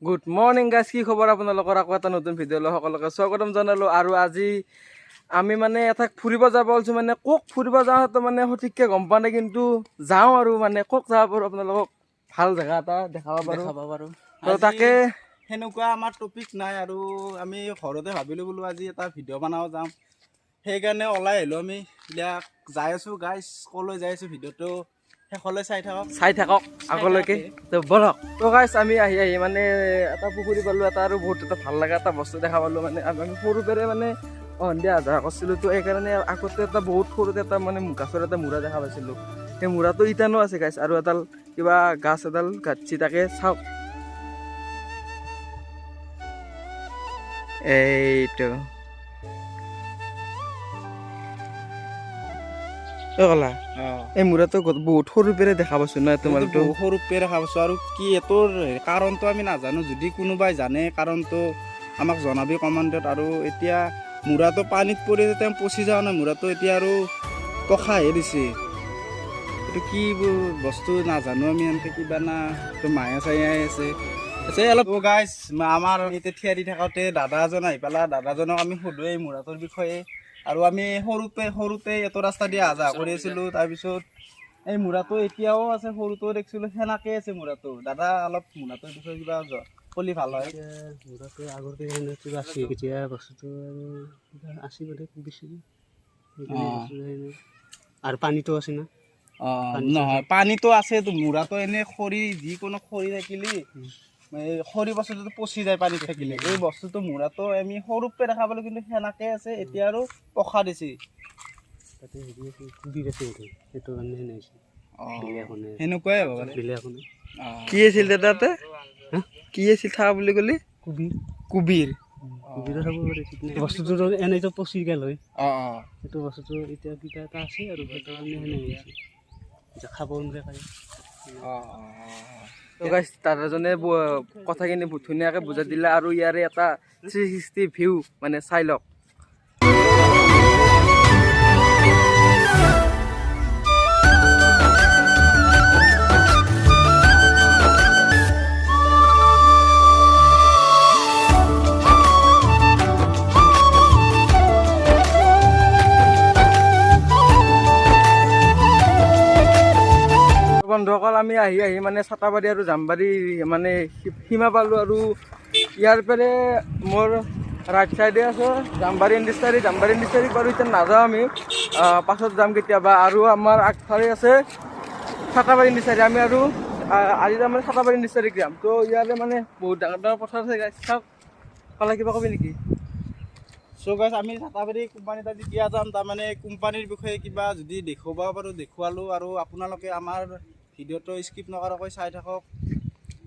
Good morning guys, কি খবৰ আপোনালোকৰ? আকৌ এটা নতুন ভিডিঅ'লৈ সকলোকে স্বাগতম জনালোঁ। আৰু আজি আমি মানে এটা ফুৰিব যাব ওলাইছোঁ। মানে ক'ক ফুৰিব যাওঁ সেইটো মানে সঠিককৈ গম পোৱা নাই, কিন্তু যাওঁ আৰু মানে ক'ক যাব পাৰোঁ আপোনালোকক ভাল জেগা এটা দেখাব পাৰোঁ। তো তাকে সেনেকুৱা আমাৰ টপিক নাই আৰু আমি ঘৰতে ভাবিলোঁ বোলো আজি এটা ভিডিঅ' বনাব যাম, সেইকাৰণে ওলাই আহিলোঁ। আমি এতিয়া যাই আছোঁ গাইজ, ক'লৈ যাই আছোঁ ভিডিঅ'টো শেষলৈ চাই থাকক আগলৈকে। তো বলক। তো গাইজ আমি আহি মানে এটা পুখুৰী পালোঁ, এটা আৰু বহুত এটা ভাল লগা এটা বস্তু দেখা পালোঁ। মানে আমি সৰু পেৰে মানে সন্ধিয়া অহা যোৱা কৰিছিলোঁ, তো সেইকাৰণে আগতে এটা বহুত সৰুতে এটা মানে গাছৰ এটা মূৰা দেখা পাইছিলোঁ। সেই মূৰাটো ইটানো আছে গাইজ, আৰু এডাল কিবা গাছ এডাল গাঁঠছি, তাকে চাওক। এইটো কলা এই মূৰাটো বহুত সৰু পেৰে দেখা পাইছোঁ ন তোমালোকে? সৰু পেৰে দেখা পাইছোঁ। আৰু কি এইটোৰ কাৰণটো আমি নাজানো, যদি কোনোবাই জানে কাৰণটো আমাক জনাবি কমেণ্টত। আৰু এতিয়া মূৰাটো পানীত পৰি তেওঁ পচি যোৱা নাই, মূৰাটো এতিয়া আৰু পখাহে দিছে। এইটো কি বস্তু নাজানো আমি, এনেকৈ কিবা না এইটো মায়া চায়াই আছে অলপ। গাইজ আমাৰ এতিয়া থিয় দি থাকোঁতে দাদা এজন আহি পেলাই, দাদাজনক আমি সোধোঁ এই মূৰাটোৰ বিষয়ে। আৰু আমি সৰুতে এইটো ৰাস্তা দি অহা যোৱা কৰি আছিলোঁ। তাৰপিছত এই মূৰাটো এতিয়াও আছে, সৰুতেও দেখিছিলোঁ সেনেকৈ আছে মূৰাটো। দাদা অলপ মূৰাটোৰ বিষয়ে কিবা ক'লে ভাল হয়। মূৰাটো আগতে কিবা আছে, এতিয়া বস্তুটো আছে বোধে খুব বেছি। আৰু পানীটো আছে না? নহয়, পানীটো আছে, মূৰাটো এনেই খৰি, যিকোনো খৰি থাকিলে এই খৰি বস্তুটো পচি যায় পানীত থাকিলে। এই বস্তুটো মূৰাটো আমি সৰুতে দেখা পালোঁ, কিন্তু সেনেকৈ আছে, এতিয়া আৰু পখা দিছে। তাতে হেৰি আছে, কুবিৰ আছে, সেইটো কাৰণে সেনেকুৱাই হ'ব পাৰে। কি আছিল দাদা? কি আছিল থাকা বুলি ক'লি? কুবিৰ কুবিৰ হ'ব পাৰে। বস্তুটো এনেইতো পচি গেল হয়। সেইটো বস্তুটো এতিয়া কিবা এটা আছে, আৰু সেইটো কাৰণে সেনে হৈ আছে, এতিয়া খাব নোৱাৰে। দাদাজনে কথাখিনি ধুনীয়াকৈ বুজাই দিলে, আৰু ইয়াৰে এটা 360 ভিউ মানে চাই লওক। বন্ধুসকল, আমি আহি মানে চাটাবাৰী আৰু জামবাৰী মানে সীমা পালোঁ। আৰু ইয়াৰ পৰা মোৰ ৰাইট চাইডে আছে জামবাৰী ইণ্ডাষ্ট্ৰী। জামবাৰী ইণ্ডাষ্ট্ৰী বাৰু এতিয়া নাযাওঁ আমি, পাছত যাম কেতিয়াবা। আৰু আমাৰ আগফালে আছে চাটাবাৰী ইণ্ডাষ্ট্ৰী। আমি আৰু আজি যাম মানে চাটাবাৰী ইণ্ডাষ্ট্ৰী যাম। তো ইয়াৰে মানে বহুত ডাঙৰ ডাঙৰ পথাৰ আছে গাইজ, চাওক। পালে কিবা ক'বি নেকি? চ' গাইজ, আমি চাটাবাৰী কোম্পানীত যেতিয়া যাম, তাৰমানে কোম্পানীৰ বিষয়ে কিবা যদি দেখুৱাব পাৰোঁ দেখুৱালোঁ। আৰু আপোনালোকে আমাৰ ভিডিঅ'টো স্কিপ নকৰাকৈ চাই থাকক,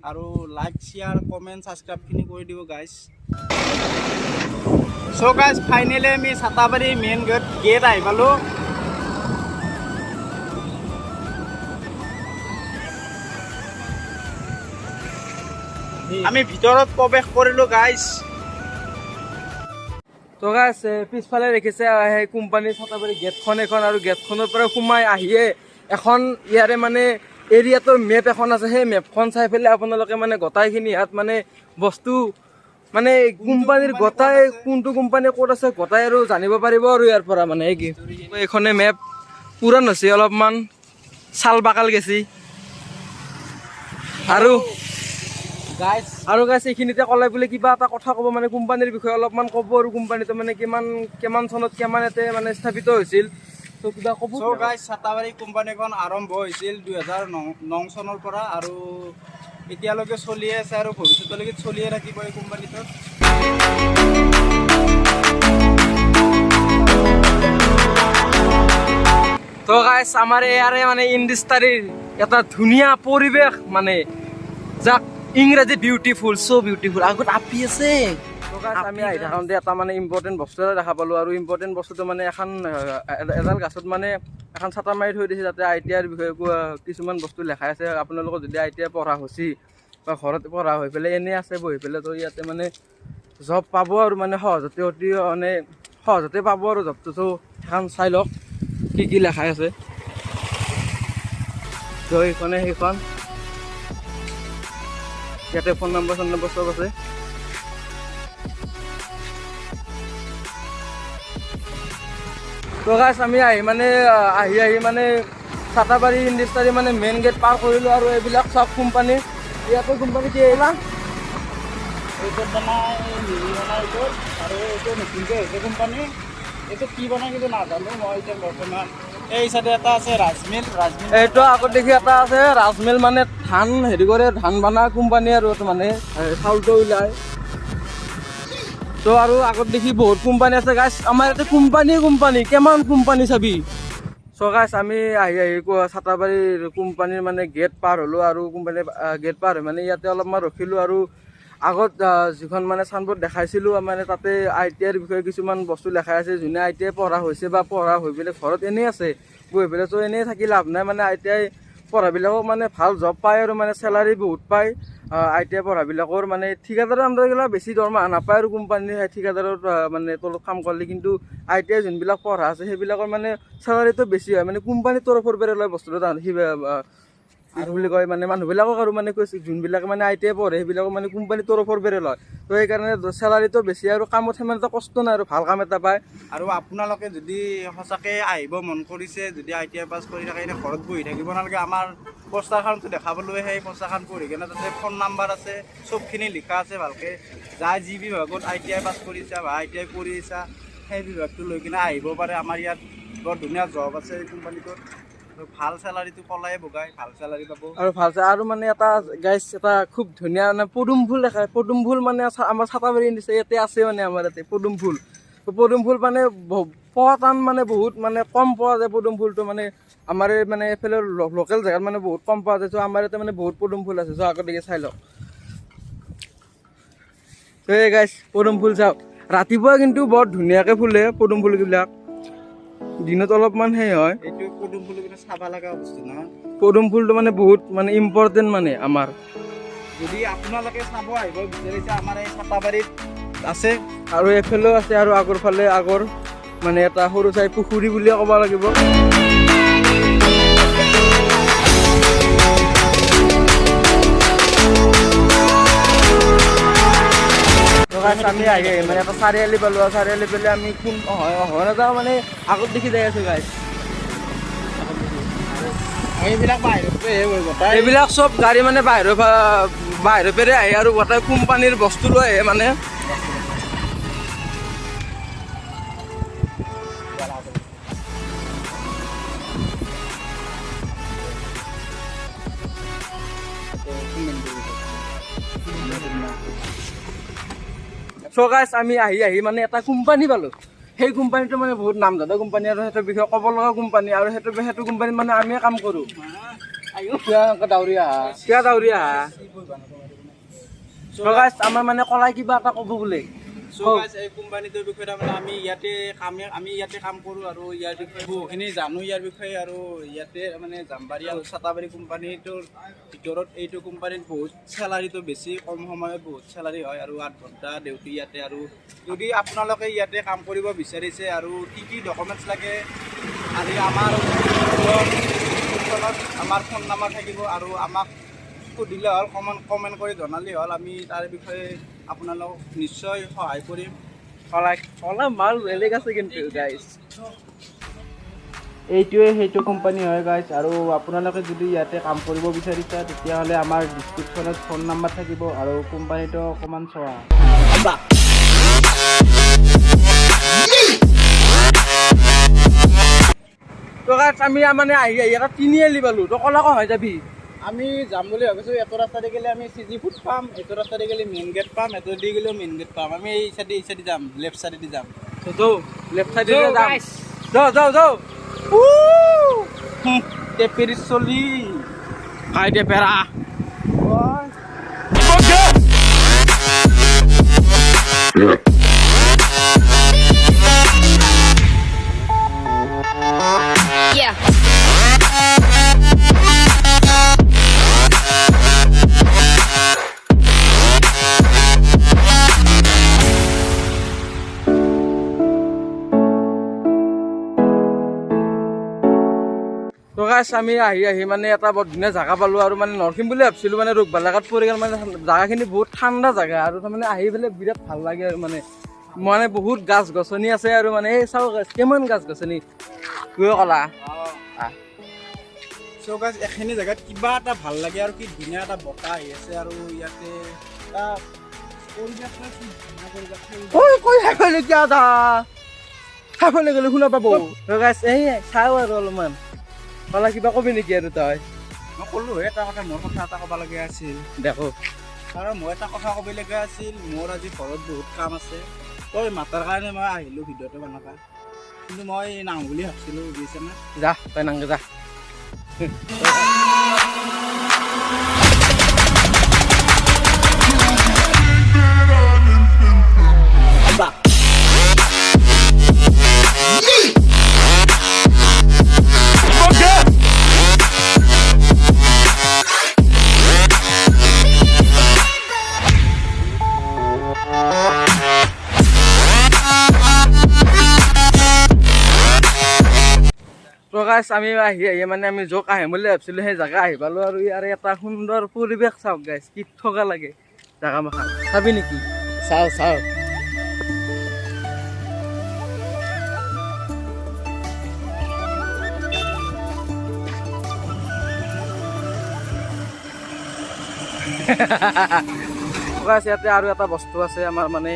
আৰু লাইক, শ্বেয়াৰ, কমেণ্ট, ছাবস্ক্ৰাইবখিনি কৰি দিব গাইজ। চ' গাইজ, ফাইনেলি আমি চাটাবাৰী মেইন গেট আহি পালোঁ। আমি ভিতৰত প্ৰৱেশ কৰিলোঁ গাইজ। তো গাইজ, পিছফালে দেখিছে সেই কোম্পানীৰ চাটাবাৰী গেটখন এখন, আৰু গেটখনৰ পৰা সোমাই আহিয়ে এখন ইয়াৰে মানে এৰিয়াটোৰ মেপ এখন আছে। সেই মেপখন চাই পেলাই আপোনালোকে মানে গোটাইখিনি ইয়াত মানে বস্তু মানে কোম্পানীৰ গোটাই কোনটো কোম্পানী ক'ত আছে গোটাই আৰু জানিব পাৰিব। আৰু ইয়াৰ পৰা মানে কি এইখনে মেপ পুৰাণ হৈছে, অলপমান চাল বাকাল গেছি। আৰু গাইজ এইখিনিতে ক'লে বোলে কিবা এটা কথা ক'ব, মানে কোম্পানীৰ বিষয়ে অলপমান ক'ব। আৰু কোম্পানীটো মানে কিমান চনত কিমান ইয়াতে মানে স্থাপিত হৈছিল, তো কিবা ক'ব। চ' গাইজ, চাটাবাৰী কোম্পানীখন আৰম্ভ হৈছিল 2009 চনৰ পৰা, আৰু এতিয়ালৈকে চলিয়ে আছে, আৰু ভৱিষ্যতলৈকে চলিয়ে থাকিব এই কোম্পানীটো। তো গাইজ, আমাৰ ইয়াৰে মানে ইণ্ডাষ্ট্ৰীৰ এটা ধুনীয়া পৰিৱেশ, মানে যাক ইংৰাজী বিউটিফুল, চ' বিউটিফুল। আগত আপি আছে। আমি আহি থাকোঁতে এটা মানে ইম্পৰ্টেণ্ট বস্তু এটা দেখা পালোঁ। আৰু ইম্পৰ্টেণ্ট বস্তুটো মানে এডাল গাছত মানে এখন চাটা মাৰি থৈ দিছে, তাতে ITIৰ বিষয়ে কিছুমান বস্তু লেখাই আছে। আপোনালোকৰ যদি ITI পঢ়া হৈছে বা ঘৰত পঢ়া হৈ পেলাই এনেই আছে বহি পেলাই, তো ইয়াতে মানে জব পাব, আৰু মানে সহজতে পাব আৰু জবটো। তো সেইখন চাই লওক কি লেখাই আছে। তো এইখনে সেইখন ইয়াতে ফোন নম্বৰ চব আছে। তো গাইছ আমি আহি মানে চাটাবাৰী ইণ্ডাষ্ট্ৰী মানে মেইন গেট পাৰ কৰিলোঁ আৰু এইবিলাক চব কোম্পানী। ইয়াতে কোম্পানী কি আহিলা এইটো বনাই মিলি বনাই এইটো আৰু এইটো নতুনকৈ হৈছে কোম্পানী। এইটো কি বনাই কিন্তু নাজানো মই এতিয়া বৰ্তমান। এই চাইডে এটা আছে ৰাজমিল। এইটো আগত দেখি এটা আছে ৰাজমিল, মানে ধান হেৰি কৰে, ধান বনা কোম্পানী আৰু এইটো মানে চাউলটো ওলায়। তো আৰু আগত দেখি বহুত কোম্পানী আছে গাইছ। আমাৰ ইয়াতে কোম্পানী কিমান কোম্পানী চাবি। চ' গাইছ আমি আহি চাটাবাৰীৰ কোম্পানীৰ মানে গেট পাৰ হ'লোঁ আৰু কোম্পানীৰ গেট পাৰ হৈ মানে ইয়াতে অলপমান ৰখিলোঁ। আৰু আগত যিখন মানে চাইনবোৰ্ড দেখাইছিলোঁ মানে তাতে ITIৰ বিষয়ে কিছুমান বস্তু লেখাই আছে। যোনে ITI পঢ়া হৈছে বা পঢ়া হৈ পেলাই ঘৰত এনেই আছে বহি পেলাই, তো এনেই থাকি লাভ নাই। মানে ITI পঢ়াবিলাকক মানে ভাল জব পায় আৰু মানে চেলাৰী বহুত পায়। ITI পঢ়াবিলাকৰ মানে ঠিকাদাৰৰ আণ্ডাৰগিলা বেছি দৰমহা নাপায় আৰু কোম্পানীৰ ঠিকাদাৰৰ মানে তলত কাম কৰিলে। কিন্তু ITI যোনবিলাক পঢ়া আছে সেইবিলাকৰ মানে চেলাৰীটো বেছি হয়। মানে কোম্পানীৰ তৰফৰ পৰা লয় বস্তুটো আৰু বুলি কয় মানে মানুহবিলাকক আৰু মানে কৈছে যোনবিলাকে মানে ITI পঢ়ে সেইবিলাকক মানে কোম্পানীৰ তৰফৰ পৰা লয়। তো সেইকাৰণে চেলাৰীটো বেছি আৰু কামত সিমান এটা কষ্ট নাই আৰু ভাল কাম এটা পায়। আৰু আপোনালোকে যদি সঁচাকৈ আহিব মন কৰিছে, যদি ITI পাছ কৰি থাকে এনে ঘৰত বহি থাকিব নালাগে। আমাৰ পোষ্টাৰখনটো দেখাবলৈ সেই পোষ্টাৰখন পঢ়ি কিনে তাতে ফোন নাম্বাৰ আছে, চবখিনি লিখা আছে ভালকৈ। যাই যি বিভাগত ITI পাছ কৰিছা বা ITI পঢ়ি আছা সেই বিভাগটো লৈ কিনে আহিব পাৰে। আমাৰ ইয়াত বৰ ধুনীয়া জব আছে এই কোম্পানীটোত। ভাল চেলাৰীটো পলাই বগাই ভাল চেলাৰী পাব আৰু ভাল আৰু মানে এটা গাইছ এটা খুব ধুনীয়া মানে পদুম ফুল দেখায়। পদুম ফুল মানে আমাৰ চাটাবাৰী ইণ্ডাষ্ট্ৰী ইয়াতে আছে মানে আমাৰ ইয়াতে পদুম ফুল মানে পোৱা টান, মানে বহুত মানে কম পোৱা যায় পদুম ফুলটো। মানে আমাৰ মানে এইফালে লোকেল জেগাত মানে বহুত কম পোৱা যায়। চ' আমাৰ ইয়াতে মানে বহুত পদুম ফুল আছে। চ' আগতে চাই লওক। এই গাইছ পদুম ফুল চাওক, ৰাতিপুৱা কিন্তু বৰ ধুনীয়াকৈ ফুলে পদুম ফুলবিলাক। দিনত অলপমান সেই হয়। এইটো পদুম ফুল কিন্তু চাব লগা বস্তু নহয়। পদুম ফুলটো মানে বহুত মানে ইম্পৰ্টেণ্ট মানে আমাৰ। যদি আপোনালোকে চাব আহিব বিচাৰিছে আমাৰ এই চাটাবাৰীত আছে আৰু এইফালেও আছে আৰু আগৰ ফালে মানে এটা সৰু চাই পুখুৰী বুলিয়ে ক'ব লাগিব। আমি আহি মানে এটা চাৰিআলি পালোঁ। চাৰিআলি পেলাই আমি কোন হয় নাযাওঁ মানে আগত দেখি যাই আছোঁ গাইছ। এইবিলাক চব গাড়ী মানে বাহিৰৰ পৰা আহে আৰু গোটেই কোম্পানীৰ বস্তু লৈ আহে মানে। চ' গাইছ আমি আহি মানে এটা কোম্পানী পালোঁ। সেই কোম্পানীটো মানে বহুত নামজাদা কোম্পানী আৰু সেইটোৰ বিষয়ে ক'ব লগা কোম্পানী। আৰু সেইটো কোম্পানীত মানে আমিয়ে কাম কৰোঁ। দাউৰি আহা চ' গাইছ আমাৰ মানে কলাই কিবা এটা ক'ব বোলে। এই কোম্পানীটোৰ বিষয়ে তাৰমানে আমি ইয়াতে কাম কৰোঁ আৰু ইয়াৰ বিষয়ে বহুখিনি জানো ইয়াৰ বিষয়ে। আৰু ইয়াতে মানে জামবাৰী আৰু চাটাবাৰী কোম্পানীটোৰ ভিতৰত এইটো কোম্পানীত বহুত চেলাৰীটো বেছি, কম সময়ত বহুত চেলাৰী হয় আৰু 8 ঘণ্টা ডিউটি ইয়াতে। আৰু যদি আপোনালোকে ইয়াতে কাম কৰিব বিচাৰিছে আৰু কি ডকুমেণ্টছ লাগে আৰু আমাৰ ফোন নাম্বাৰ থাকিব আৰু আমাক সুধিলে হ'ল, কমেণ্ট কৰি জনালেই হ'ল। আমি তাৰ বিষয়ে আপোনালোকক নিশ্চয় সহায় কৰিম। কলা মাল বেলেগ আছে কিন্তু গাইছ। এইটোৱে সেইটো কোম্পানী হয় গাইছ। আৰু আপোনালোকে যদি ইয়াতে কাম কৰিব বিচাৰিছে তেতিয়াহ'লে আমাৰ ডিছক্ৰিপশ্যনত ফোন নাম্বাৰ থাকিব আৰু কোম্পানীটো অকণমান চোৱা। তো গাইছ আমি মানে আহি এটা তিনিআলি পালোঁ। তো কলা হৈ যাবি। আমি যাম বুলি ভাবিছোঁ। এইটো ৰাস্তা দি গ'লে আমি CG ফুড পাম, এইটো ৰাস্তা দি গ'লে মেইন গেট পাম, এইটো দি গ'লেও মেইন গেট পাম। আমি এই চাইডে যাম, লেফ্ট চাইডেদি যাম। লেফ্ট চাইডে যাওঁ যাওঁ। টেপেৰি চলি খাই দে পেৰা। Yeah. তো গাইছ আমি আহি মানে এটা বৰ ধুনীয়া জাগা পালোঁ আৰু মানে নৰখিম বুলি ভাবিছিলোঁ মানে ৰোগবালাঘাট পৰি গ'ল মানে জাগাখিনি বহুত ঠাণ্ডা জাগা আৰু তাৰমানে আহি পেলাই বিৰাট ভাল লাগে আৰু মানে বহুত গাছ গছনি আছে আৰু মানে এই চাওঁ কিমান গাছ গছনি গৈ ক'লা চ' গাইজ এখিনি জেগাত কিবা এটা ভাল লাগে আৰু কি ধুনীয়া এটা বতাহ আহি আছে আৰু ইয়াতে এটা পৰিৱেশটো কি ধুনীয়া পৰিৱেশ কৈ শেষলৈ কিয় দা শেষলৈ গ'লে শুনা পাব গাইছ এই চাওঁ আৰু অলপমান ক'লা কিবা কবি নেকি আৰু তই মই ক'লোঁ এটা কথা মোৰ কথা এটা ক'ব লগা আছিল দেখো কাৰণ মই এটা কথা ক'ব লগা আছিল মোৰ আজি ঘৰত বহুত কাম আছে তই মাতাৰ কাৰণে মই আহিলোঁ ভিডিঅ'টো বনাবা কিন্তু মই নাহোঁ বুলি ভাবিছিলোঁ বুজিছেনে যা তই নাংগে যা গাইছ আমি আহি মানে আমি য'ত আহিম বুলি ভাবিছিলোঁ সেই জেগা আহি পালোঁ আৰু ইয়াৰ এটা সুন্দৰ পৰিৱেশ চাওক গাইছ কি থকা লাগে জেগা মাখান চাবি নেকি চাওঁ গাইছ ইয়াতে আৰু এটা বস্তু আছে আমাৰ মানে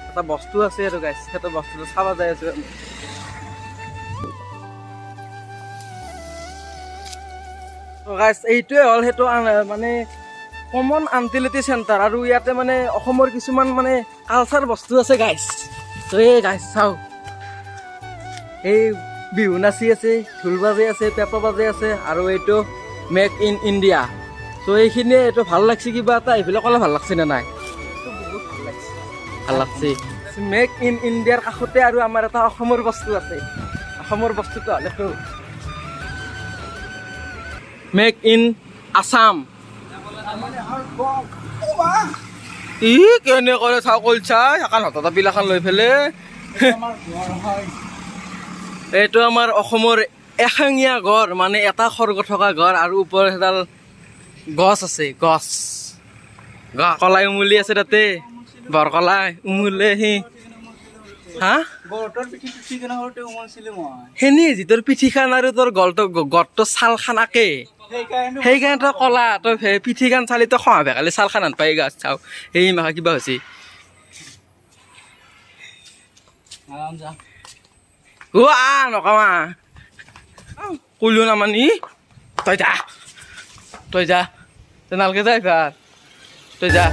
এটা বস্তু আছে আৰু গাইছ সেইটো বস্তুটো চাব যাই আছোঁ গাইছ এইটোৱে হ'ল সেইটো মানে কমন আনটিলিটি চেণ্টাৰ আৰু ইয়াতে মানে অসমৰ কিছুমান মানে কালচাৰ বস্তু আছে গাইছ তো এই গাইছ চাওঁ এই বিহু নাচি আছে ঢোল বাজি আছে পেঁপা বাজি আছে আৰু এইটো মেক ইন ইণ্ডিয়া তো এইখিনিয়ে এইটো ভাল লাগছে কিবা এটা এইফালে ক'লে ভাল লাগছে নে নাই বহুত ভাল লাগছে মেক ইন ইণ্ডিয়াৰ কাষতে আৰু আমাৰ এটা অসমৰ বস্তু আছে অসমৰ বস্তুটো হ'লেতো মেক ইন আসাম ই কেনে কৰে চাওঁ কলচা এখন হাতত বিলাখন লৈ পেলাই এইটো আমাৰ অসমৰ এশিঙীয়া গড় মানে এটা খৰ্গ থকা গড় আৰু ওপৰত এডাল গছ আছে গছ কলাই উমুলি আছে তাতে বৰকলাই উমুলে সি হা সেনে যি তোৰ পিঠিখান আৰু তোৰ গড়টো ছাল খান আকে সেইকাৰণে তই কলা তই পিঠিখান চালি তই খহা ভেকালি ছাল খান পাই গাছ চাওঁ এই মাখা কিবা হৈছে নকমা কলো নামানি তই যা তই নালকে যাই ভাত তই যা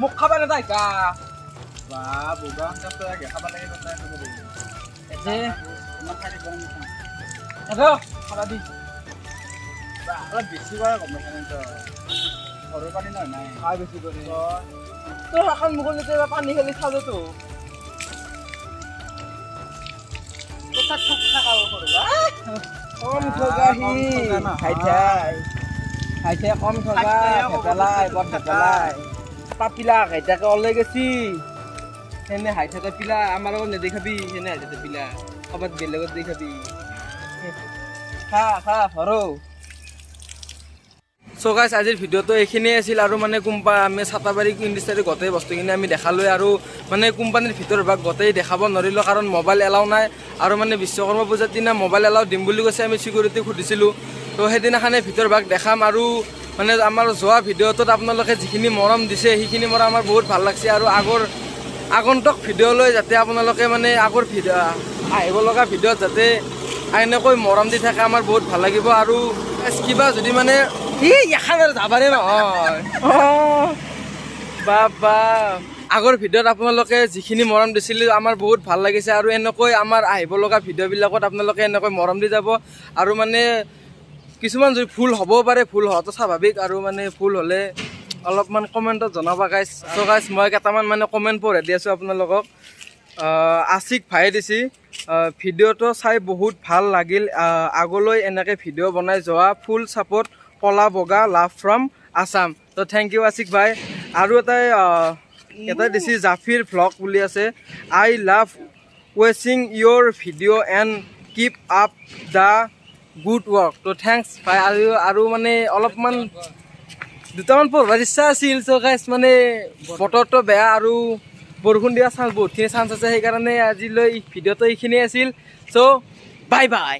মোক খাবা নাযায় কা বা বগা খাব লাগে খাবা দি অলপ বেছি কৰে গম পাইছা ঘৰৰ পানী নহয় নাই খাই বেছি কৰি তই এখন মুখত পানী খেলি খালেতো কম খাইছে কম থকা ভেপেলাই বৰ ভেপেলাই পাপিলা খাইতাকে ওলাই গেছি সেনে হাই থাকে পিলা আমাৰ লগত নেদেখাবি সেনে হাই থাকে পিলা ক'ৰবাত বেলেগত দেখাবি খা সৰু চ' গাইছ আজিৰ ভিডিঅ'টো এইখিনিয়ে আছিল আৰু মানে আমি চাটাবাৰী ইণ্ডাষ্ট্ৰী গোটেই বস্তুখিনি আমি দেখালোঁ আৰু মানে কোম্পানীৰ ভিতৰ ভাগ গোটেই দেখাব নোৱাৰিলোঁ কাৰণ মোবাইল এলাও নাই আৰু মানে বিশ্বকৰ্মা পূজাৰ দিনা মোবাইল এলাও দিম বুলি কৈছে আমি চিকিউৰিটিক সুধিছিলোঁ তো সেইদিনাখনে ভিতৰ ভাগ দেখাম আৰু মানে আমাৰ যোৱা ভিডিঅ'টোত আপোনালোকে যিখিনি মৰম দিছে সেইখিনি মৰম আমাৰ বহুত ভাল লাগছে আৰু আগন্তুক ভিডিঅ'লৈ যাতে আপোনালোকে মানে আগৰ আহিব লগা ভিডিঅ'ত যাতে এনেকৈ মৰম দি থাকে আমাৰ বহুত ভাল লাগিব আৰু কিবা যদি মানে এখন আৰু যাবাৰে নহয় বাবা আগৰ ভিডিঅ'ত আপোনালোকে যিখিনি মৰম দিছিলে আমাৰ বহুত ভাল লাগিছে আৰু এনেকৈ আমাৰ আহিব লগা ভিডিঅ'বিলাকত আপোনালোকে এনেকৈ মৰম দি যাব আৰু মানে কিছুমান যদি ভুল হ'ব পাৰে ভুল হোৱাটো স্বাভাৱিক আৰু মানে ভুল হ'লে অলপমান কমেণ্টত জনাবা গাইছ চ' গাইছ মই কেইটামান মানে কমেণ্ট পঢ়াই দি আছোঁ আপোনালোকক আশিক ভাই দিছে ভিডিঅ'টো চাই বহুত ভাল লাগিল আগলৈ এনেকৈ ভিডিঅ' বনাই যোৱা ফুল ছাপোৰ্ট কলা বগা লাভ ফ্ৰম আছাম তো থেংক ইউ আশিক ভাই আৰু এটাই দিছে জাফিৰ ভ্লগ বুলি আছে আই লাভ ৱাচিং your video' and keep up the good work তো থেংকছ ভাই আৰু মানে অলপমান দুটামান পঢ়িবৰ ইচ্ছা আছিল চ' গাইছ মানে বতৰটো বেয়া আৰু বৰষুণ দিয়া চান্স বহুতখিনি চান্স আছে সেইকাৰণে আজিলৈ ভিডিঅ'টো এইখিনিয়ে আছিল চ' বাই বাই